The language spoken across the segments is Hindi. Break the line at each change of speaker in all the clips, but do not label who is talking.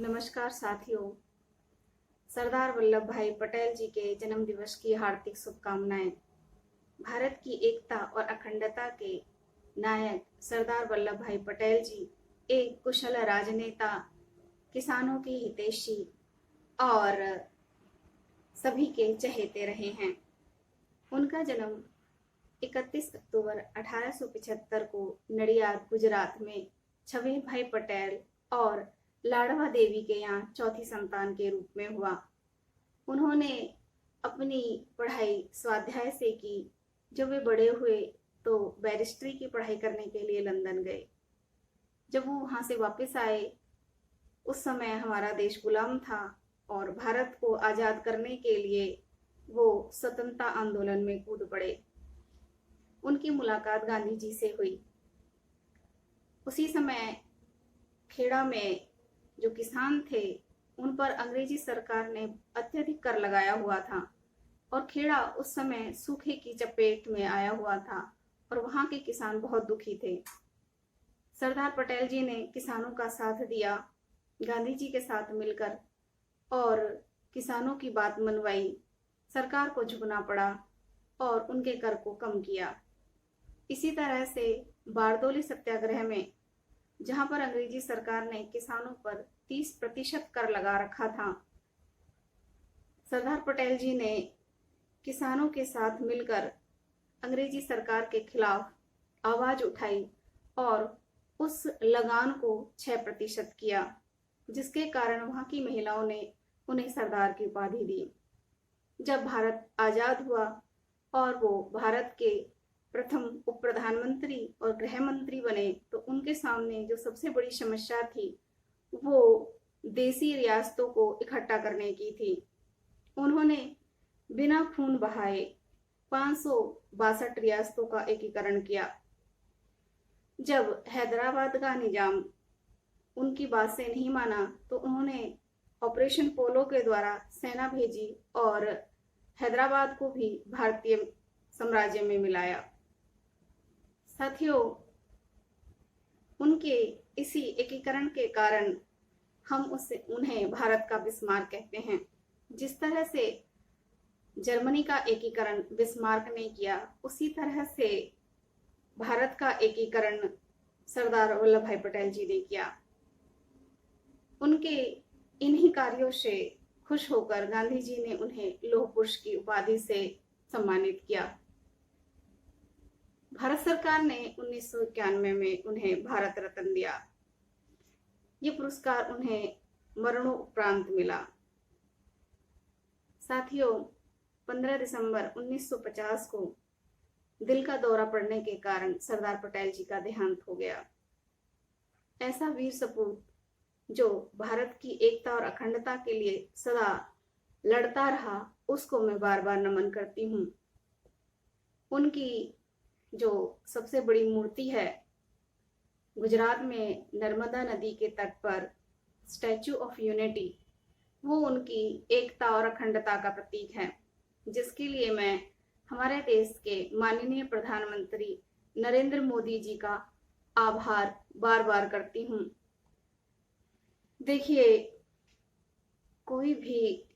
नमस्कार साथियों। सरदार वल्लभ भाई पटेल जी के जन्म दिवस की हार्दिक शुभकामनाएं। भारत की एकता और अखंडता के नायक सरदार वल्लभ भाई पटेल जी एक कुशल राजनेता, किसानों के हितैषी और सभी के चहेते रहे हैं। उनका जन्म 31 अक्टूबर 1875 को नडियाद, गुजरात में छवेल भाई पटेल और लाडवा देवी के यहाँ चौथी संतान के रूप में हुआ। उन्होंने अपनी पढ़ाई स्वाध्याय से की। जब वे बड़े हुए तो बैरिस्ट्री की पढ़ाई करने के लिए लंदन गए। जब वो वहाँ से वापस आए, उस समय हमारा देश गुलाम था और भारत को आज़ाद करने के लिए वो स्वतंत्रता आंदोलन में कूद पड़े। उनकी मुलाकात गांधी जी से हुई। उसी समय खेड़ा में जो किसान थे उन पर अंग्रेजी सरकार ने अत्यधिक कर लगाया हुआ था और खेड़ा उस समय सूखे की चपेट में आया हुआ था और वहां के किसान बहुत दुखी थे। सरदार पटेल जी ने किसानों का साथ दिया, गांधी जी के साथ मिलकर, और किसानों की बात मनवाई। सरकार को झुकना पड़ा और उनके कर को कम किया। इसी तरह से बारदोली सत्याग्रह में, जहां पर अंग्रेजी सरकार ने किसानों पर 30% कर लगा रखा था, सरदार पटेल जी ने किसानों के साथ मिलकर अंग्रेजी सरकार के खिलाफ आवाज उठाई और उस लगान को 6% किया, जिसके कारण वहां की महिलाओं ने उन्हें सरदार की उपाधि दी। जब भारत आजाद हुआ और वो भारत के प्रथम उप प्रधानमंत्री और गृह मंत्री बने, तो उनके सामने जो सबसे बड़ी समस्या थी वो देसी रियासतों को इकट्ठा करने की थी। उन्होंने बिना खून बहाए 562 रियासतों का एकीकरण किया। जब हैदराबाद का निजाम उनकी बात से नहीं माना तो उन्होंने ऑपरेशन पोलो के द्वारा सेना भेजी और हैदराबाद को भी भारतीय साम्राज्य में मिलाया। साथियों, उनके इसी एकीकरण के कारण हम उन्हें भारत का बिस्मार्क कहते हैं। जिस तरह से जर्मनी का एकीकरण बिस्मार्क ने किया, उसी तरह से भारत का एकीकरण सरदार वल्लभ भाई पटेल जी ने किया। उनके इन्हीं कार्यों से खुश होकर गांधी जी ने उन्हें लौह पुरुष की उपाधि से सम्मानित किया। भारत सरकार ने 1991 में उन्हें भारत रत्न दिया। ये पुरस्कार उन्हें मरणोपरांत मिला। साथियों, 15 दिसंबर 1950 को दिल का दौरा पड़ने के कारण सरदार पटेल जी का देहांत हो गया। ऐसा वीर सपूत जो भारत की एकता और अखंडता के लिए सदा लड़ता रहा, उसको मैं बार बार नमन करती हूँ। उनकी जो सबसे बड़ी मूर्ति है गुजरात में नर्मदा नदी के तट पर, स्टैचू ऑफ यूनिटी, वो उनकी एकता और अखंडता का प्रतीक है, जिसके लिए मैं हमारे देश के माननीय प्रधानमंत्री नरेंद्र मोदी जी का आभार बार बार करती हूँ। देखिए, कोई भी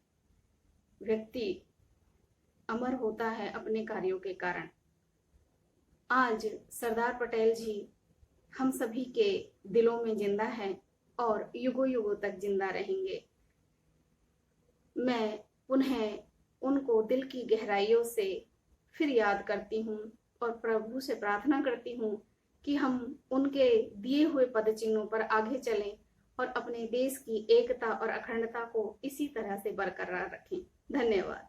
व्यक्ति अमर होता है अपने कार्यों के कारण। आज सरदार पटेल जी हम सभी के दिलों में जिंदा हैं और युगों युगों तक जिंदा रहेंगे। मैं पुनः उनको दिल की गहराइयों से फिर याद करती हूँ और प्रभु से प्रार्थना करती हूँ कि हम उनके दिए हुए पद चिन्हों पर आगे चलें और अपने देश की एकता और अखंडता को इसी तरह से बरकरार रखें। धन्यवाद।